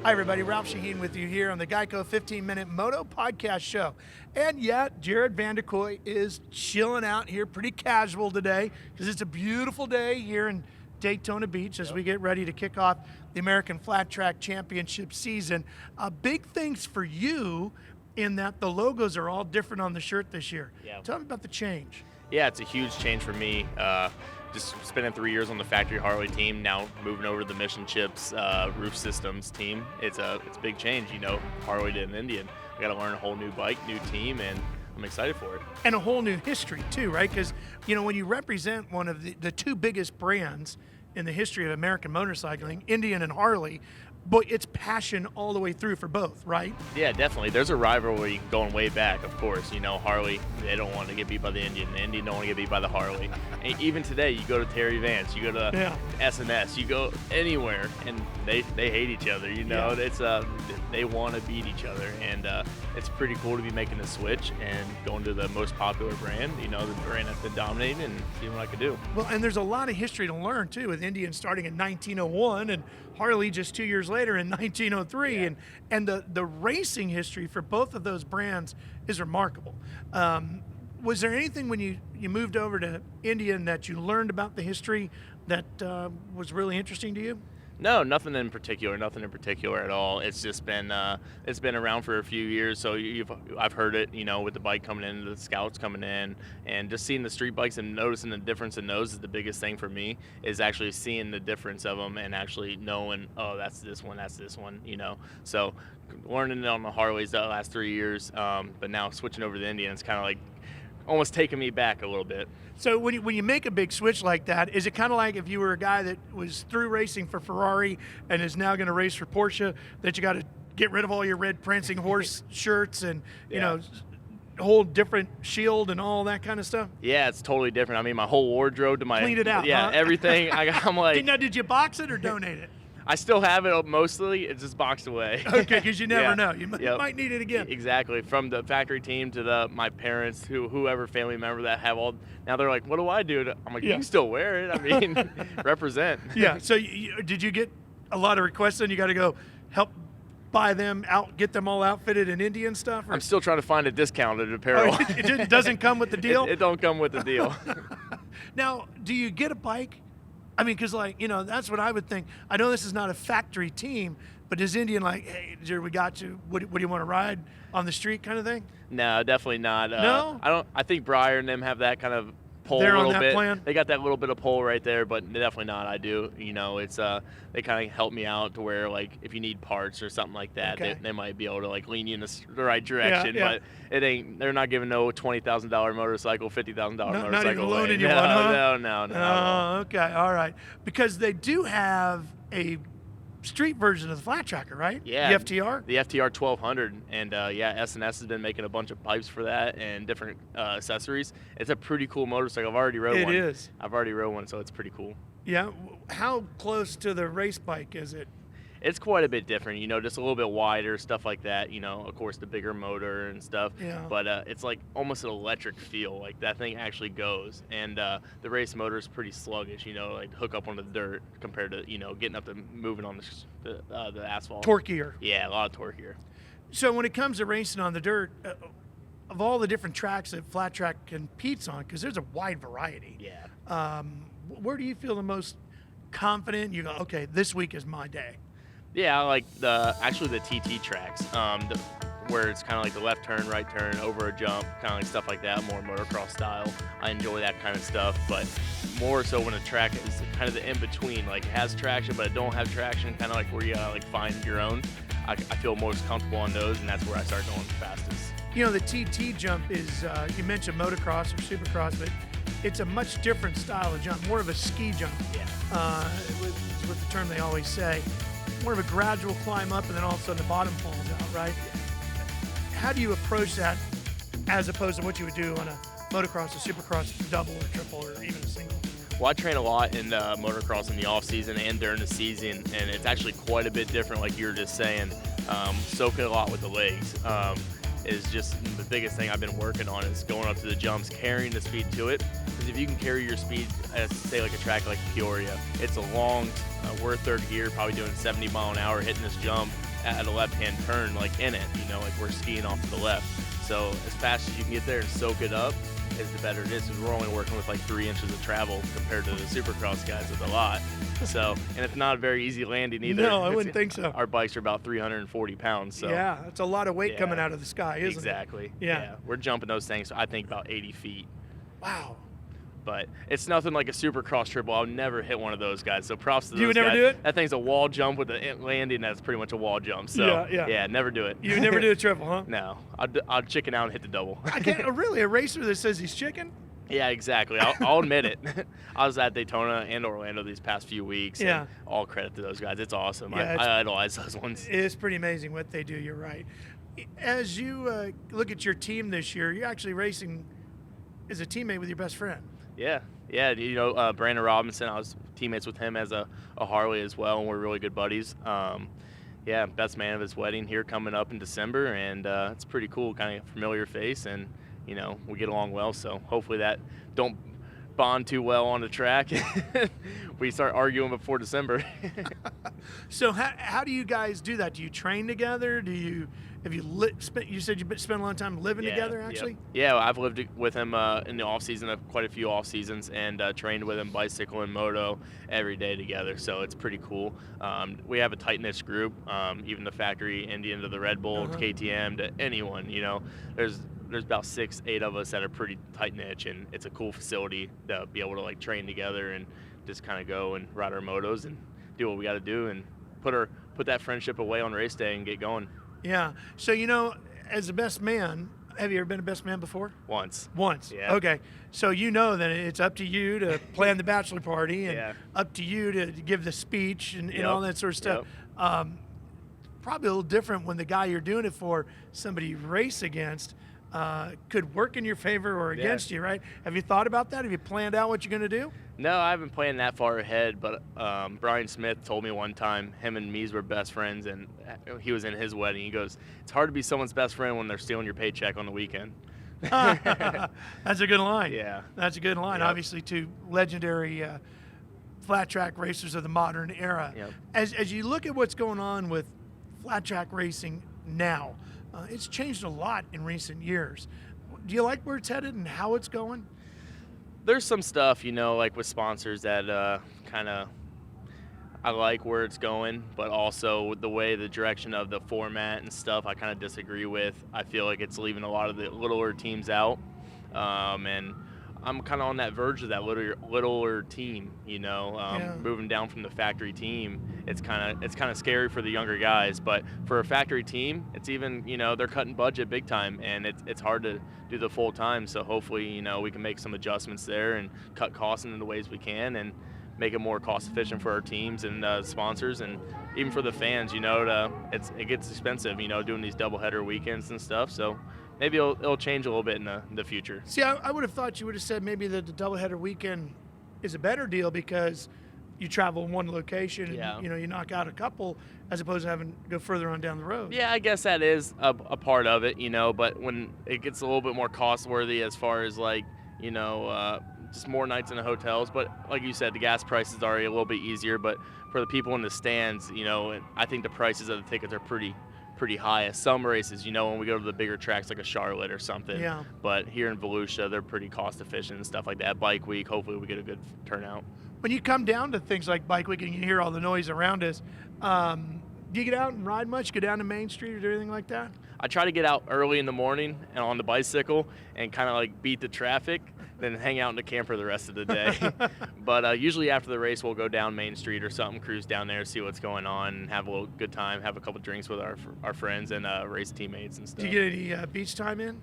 Hi, everybody. Ralph Sheheen with you here on the GEICO 15-minute Moto podcast show. And yet, Jarod Vanderkooi is chilling out here pretty casual today because it's a beautiful day here in Daytona Beach as we get ready to kick off the American Flat Track Championship season. Big things for you in that the logos are all different on the shirt this year. Yeah. Tell me about the change. Yeah, it's a huge change for me. Just spending 3 years on the factory Harley team, now moving over to the Mission Chips roof systems team. It's a big change, you know, Harley to an Indian. I got to learn a whole new bike, new team, and I'm excited for it. And a whole new history too, right? Because, you know, when you represent one of the two biggest brands in the history of American motorcycling, Indian and Harley, but it's passion all the way through for both, right? Yeah, definitely. There's a rivalry going way back, of course. You know, Harley, they don't want to get beat by the Indian. The Indian don't want to get beat by the Harley. And even today, you go to Terry Vance, you go to S&S, you go anywhere, and they hate each other. You know, it's they want to beat each other, and it's pretty cool to be making the switch and going to the most popular brand. You know, the brand that's been dominating, and seeing what I could do. Well, and there's a lot of history to learn too, with Indian starting in 1901 and Harley just 2 years later in 1903, and the racing history for both of those brands is remarkable. Was there anything when you moved over to Indian that you learned about the history that was really interesting to you? No, nothing in particular at all. It's just been it's been around for a few years, so I've heard it, you know, with the bike coming in, the scouts coming in, and just seeing the street bikes and noticing the difference in those is the biggest thing for me, is actually seeing the difference of them and actually knowing, oh, that's this one, you know. So learning it on the Harleys the last 3 years, but now switching over to the Indian, it's kind of like almost taking me back a little bit. So when you make a big switch like that, is it kind of like if you were a guy that was through racing for Ferrari and is now going to race for Porsche, that you got to get rid of all your red prancing horse shirts and, you know, whole different shield and all that kind of stuff? Yeah, it's totally different. I mean, my whole wardrobe to my... Cleaned it out, yeah, everything. I'm like... Now, did you box it or donate it? I still have it mostly. It's just boxed away. Okay, because you never know. You might need it again. Exactly. From the factory team to my parents, whoever family member that have all. Now they're like, "What do I do?" I'm like, "You can still wear it. I mean, represent." Yeah. So did you get a lot of requests? And you got to go help buy them out, get them all outfitted in Indian stuff? Or? I'm still trying to find a discounted apparel. Oh, it doesn't come with the deal. It don't come with the deal. Now, do you get a bike? I mean, because, like, you know, that's what I would think. I know this is not a factory team, but is Indian like, hey, we got you, what do you want to ride on the street kind of thing? No, definitely not. No? I think Breyer and them have that kind of pull They're a little on that bit. plan? They got that little bit of pull right there, but definitely not. I do. You know, it's they kind of help me out to where, like, if you need parts or something like that, they might be able to, like, lean you in the right direction. But it ain't. They're not giving no $20,000 motorcycle, $50,000 motorcycle. Not even loaning you no, one, huh? No. Oh, okay, all right. Because they do have a street version of the flat tracker, right? Yeah. The FTR? The FTR 1200, and S&S has been making a bunch of pipes for that and different accessories. It's a pretty cool motorcycle. I've already rode one. It is. I've already rode one, so it's pretty cool. Yeah. How close to the race bike is it? It's quite a bit different, you know, just a little bit wider, stuff like that, you know, of course the bigger motor and stuff. Yeah. But it's like almost an electric feel, like that thing actually goes. And the race motor is pretty sluggish, you know, like hook up on the dirt compared to, you know, getting up and moving on the asphalt. Torquier. Yeah, a lot of torquier. So when it comes to racing on the dirt, of all the different tracks that flat track competes on, because there's a wide variety. Yeah. Where do you feel the most confident? You go, okay, this week is my day. Yeah, I like actually the TT tracks, where it's kind of like the left turn, right turn, over a jump, kind of like stuff like that, more motocross style. I enjoy that kind of stuff, but more so when a track is kind of the in-between, like it has traction, but it don't have traction, kind of like where you gotta like find your own. I feel most comfortable on those, and that's where I start going fastest. You know, the TT jump is, you mentioned motocross or supercross, but it's a much different style of jump, more of a ski jump. Yeah. Is what the term they always say. More of a gradual climb up, and then all of a sudden the bottom falls out, right? How do you approach that as opposed to what you would do on a motocross or supercross double or triple or even a single? Well, I train a lot in motocross in the off season and during the season, and it's actually quite a bit different, like you were just saying. Soaking a lot with the legs is just the biggest thing I've been working on, is going up to the jumps, carrying the speed to it. Because if you can carry your speed, say like a track like Peoria, it's a long, we're third gear, probably doing 70 mile an hour, hitting this jump at a left-hand turn, like in it, like we're skiing off to the left. So as fast as you can get there and soak it up, is the better it is, because we're only working with like 3 inches of travel compared to the Supercross guys with a lot. So, and it's not a very easy landing either. No, I wouldn't think so. Our bikes are about 340 pounds. So yeah, it's a lot of weight coming out of the sky, isn't it? Exactly. Yeah. We're jumping those things, I think, about 80 feet. Wow. But it's nothing like a Supercross triple. I'll never hit one of those guys. So props to those guys. You would never do it? That thing's a wall jump with a landing. That's pretty much a wall jump. So yeah, never do it. You would never do a triple, huh? No, I'll chicken out and hit the double. I can't really a racer that says he's chicken. Yeah, exactly. I'll admit it. I was at Daytona and Orlando these past few weeks. Yeah. And all credit to those guys. It's awesome. Yeah, I idolize those ones. It's pretty amazing what they do. You're right. As you look at your team this year, you're actually racing as a teammate with your best friend. Yeah. Brandon Robinson, I was teammates with him as a Harley as well, and we're really good buddies. Best man of his wedding here coming up in December, and it's pretty cool, kind of familiar face, and we get along well, so hopefully that don't bond too well on the track. We start arguing before December. So how do you guys do that? Do you train together? You said you spent a lot of time living together, actually? Yep. Yeah, I've lived with him in the off season, quite a few off seasons, and trained with him bicycle and moto every day together. So it's pretty cool. We have a tight knit group. Even the factory Indian to the Red Bull, to KTM, to anyone. There's about 6-8 of us that are pretty tight knit, and it's a cool facility to be able to like train together and just kind of go and ride our motos and do what we got to do and put that friendship away on race day and get going. Yeah. So, as a best man, have you ever been a best man before? Once. Yeah. Okay. So that it's up to you to plan the bachelor party and up to you to give the speech and all that sort of stuff. Yep. Probably a little different when the guy you're doing it for, somebody you race against, could work in your favor or against you, right? Have you thought about that? Have you planned out what you're going to do? No, I haven't planned that far ahead, but Brian Smith told me one time him and Mies were best friends, and he was in his wedding. He goes, it's hard to be someone's best friend when they're stealing your paycheck on the weekend. That's a good line. Yeah. That's a good line. Yep. Obviously, two legendary flat track racers of the modern era. Yep. As you look at what's going on with flat track racing now, it's changed a lot in recent years. Do you like where it's headed and how it's going? There's some stuff, like with sponsors that I like where it's going, but also the way the direction of the format and stuff I kind of disagree with. I feel like it's leaving a lot of the littler teams out, and I'm kind of on that verge of that littler team, moving down from the factory team. It's kind of scary for the younger guys, but for a factory team, it's even, they're cutting budget big time, and it's hard to do the full time. So hopefully, we can make some adjustments there and cut costs in the ways we can and make it more cost efficient for our teams and sponsors, and even for the fans. It gets expensive, doing these doubleheader weekends and stuff. So maybe it'll change a little bit in the future. See, I would have thought you would have said maybe that the doubleheader weekend is a better deal because you travel in one location and you knock out a couple as opposed to having to go further on down the road. Yeah, I guess that is a part of it, but when it gets a little bit more cost worthy as far as just more nights in the hotels. But like you said, the gas prices are a little bit easier, but for the people in the stands, I think the prices of the tickets are pretty high at some races, when we go to the bigger tracks like a Charlotte or something. Yeah. But here in Volusia, they're pretty cost efficient and stuff like that. Bike week, hopefully we get a good turnout. When you come down to things like Bike Week and you hear all the noise around us, do you get out and ride much? Go down to Main Street or do anything like that? I try to get out early in the morning and on the bicycle and kind of beat the traffic, then hang out in the camper the rest of the day. But usually after the race, we'll go down Main Street or something, cruise down there, see what's going on, and have a little good time, have a couple drinks with our friends and race teammates and stuff. Do you get any beach time in?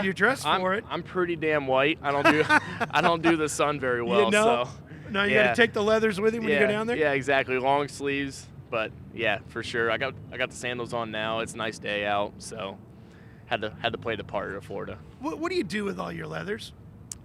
You're dressed for it. I'm pretty damn white. I don't do the sun very well. So no, you got to take the leathers with you when you go down there. Yeah, exactly. Long sleeves, but yeah, for sure. I got the sandals on now. It's a nice day out, so had to play the part of Florida. What do you do with all your leathers?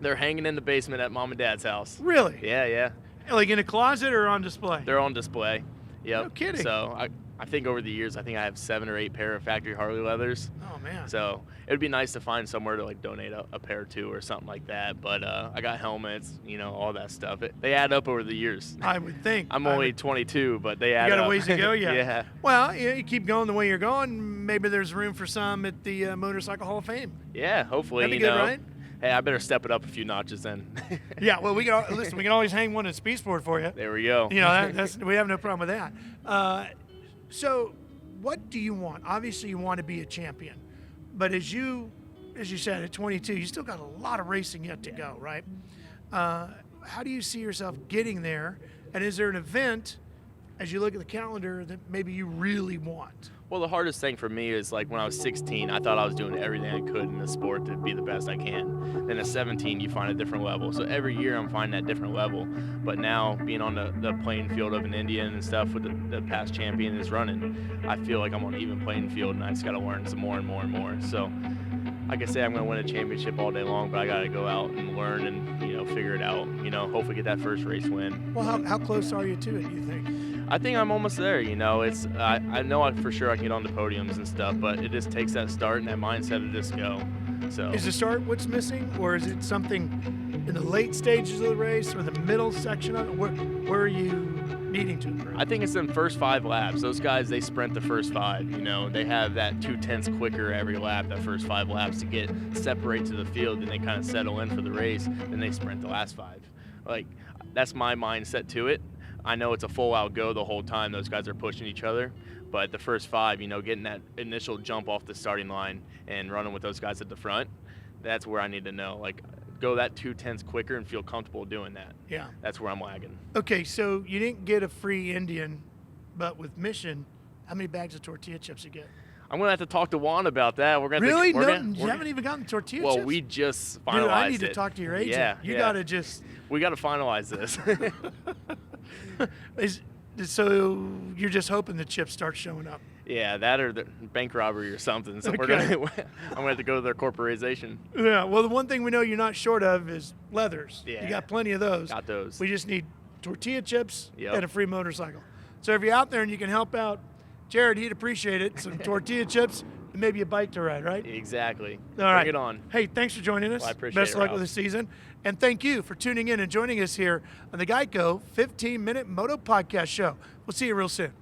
They're hanging in the basement at Mom and Dad's house. Really? Yeah. Like in a closet or on display? They're on display. Yep. No kidding. So I think over the years, I think I have 7 or 8 pair of factory Harley leathers. Oh man. So it would be nice to find somewhere to like donate a pair or two or something like that. But I got helmets, all that stuff. They add up over the years. I would think. I'm only 22, but they add up. You got a ways to go, yeah. Yeah. Well, you keep going the way you're going. Maybe there's room for some at the Motorcycle Hall of Fame. Yeah, hopefully. That'd be good, right? Hey, I better step it up a few notches then. Yeah, well, we can always hang one at Speed Sport for you. There we go. We have no problem with that. So, what do you want? Obviously, you want to be a champion, but as you said, at 22, you still got a lot of racing yet to go, right? How do you see yourself getting there? And is there an event, as you look at the calendar, that maybe you really want? Well, the hardest thing for me is like when I was 16, I thought I was doing everything I could in the sport to be the best I can. Then at 17, you find a different level. So every year I'm finding that different level. But now being on the playing field of an Indian and stuff with the past champion is running, I feel like I'm on an even playing field and I just got to learn some more and more and more. So I can say I'm going to win a championship all day long, but I got to go out and learn and, figure it out, hopefully get that first race win. Well, how close are you to it, do you think? I think I'm almost there, It's I know for sure I can get on the podiums and stuff, but it just takes that start and that mindset to just go. So is the start what's missing, or is it something in the late stages of the race or the middle section of it? Where are you needing to improve? I think it's in first 5 laps. Those guys, they sprint the first 5. They have that 2/10 quicker every lap, that first 5 laps to get separate to the field, and they kind of settle in for the race. Then they sprint the last 5. Like that's my mindset to it. I know it's a full-out go the whole time. Those guys are pushing each other. But the first 5, getting that initial jump off the starting line and running with those guys at the front, that's where I need to know. Like, go that 2/10 quicker and feel comfortable doing that. Yeah. That's where I'm lagging. Okay, so you didn't get a free Indian, but with Mission, how many bags of tortilla chips you get? I'm going to have to talk to Juan about that. We're gonna really? You haven't even gotten tortilla chips? chips? Well, we just finalized it. Dude, I need to talk to your agent. Yeah, you got to just... We got to finalize this. So you're just hoping the chips start showing up? Yeah, that or the bank robbery or something. So I'm going to have to go to their corporatization. Yeah, well, the one thing we know you're not short of is leathers. Yeah. You got plenty of those. Got those. We just need tortilla chips Yep. and a free motorcycle. So if you're out there and you can help out Jarod, he'd appreciate it. Some tortilla chips and maybe a bike to ride, right? Exactly. All right. Bring it on. Hey, thanks for joining us. Well, I appreciate Best it, of luck Ralph. with the season. And thank you for tuning in and joining us here on the GEICO 15-Minute Moto Podcast Show. We'll see you real soon.